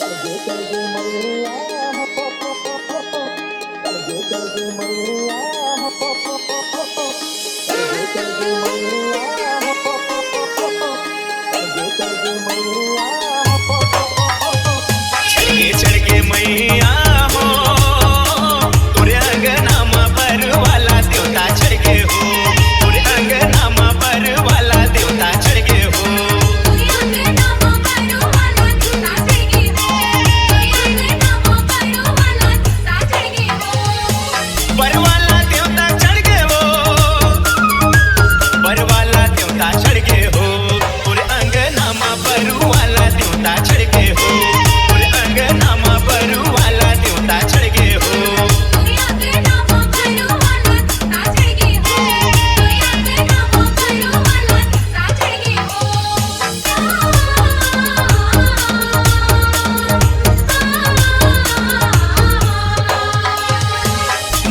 चढ़ के मैया हो तोरे अंगनामा पर वाला देवता चढ़ के हो, तोरे अंगनामा पर वाला देवता चढ़ के हो। पर वाला देवता चढ़ के हो, पर वाला देवता चढ़ के हो, तोरे अंगनामा पर वाला देवता चढ़ के हो, तोरे अंगनामा पर वाला देवता चढ़ के हो।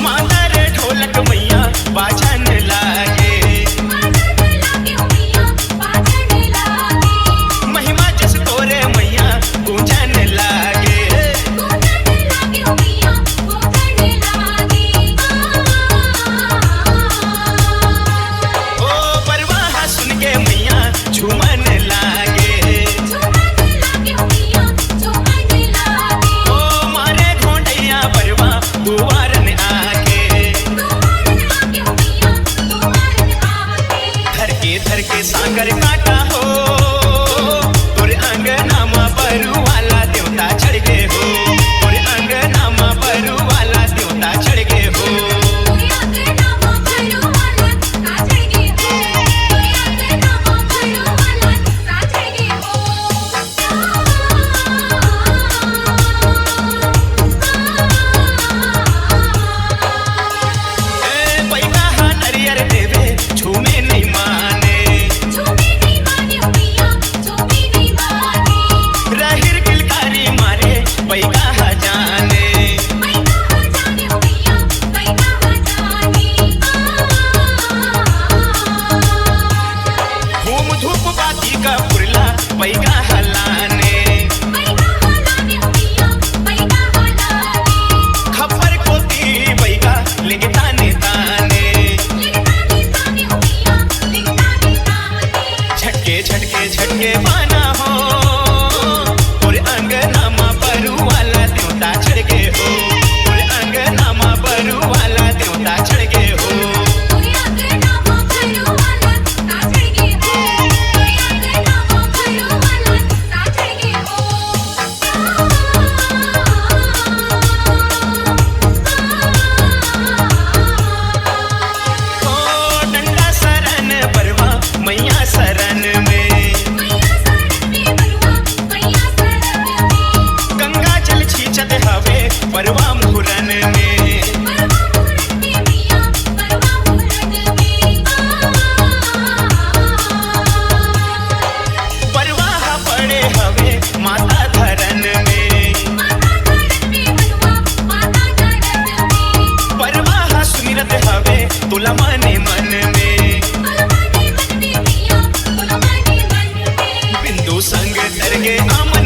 मादर ढोलक मैया बाजन लागे, महिमा जस तोरे मैया गूंजन लागे। ओ परवाह सुन के मैया झूमन लागे, ओ मारे घोंटैया परवा दुआरन आके। धर के सागर काटा हो, तोरे अंगनामा पर वाला देवता चढ़ के हो, तोरे अंगनामा पर वाला देवता चढ़ के हो। पैका नरियर देवे झूमे नहीं माने, राहिर किलकारी मारे पैका जाने। धूम धूप बाती का पुरला पैका हलाने, खपर कोती पैका लेके ताने ताने। झटके पाना हो, तोरे अंगनामा पर वाला देवता चढ़ के हो, तोरे अंगनामा पर वाला देवता चढ़ के हो। ओ डंडा सरन परवा मैया सरन में, गंगा जल छींचत हवे परवा मुहरन में। परवाह पड़े हवे माता धरन में, परवाह सुमिरत हवे तुला मने मन में। बिंदु संग तरगे अमर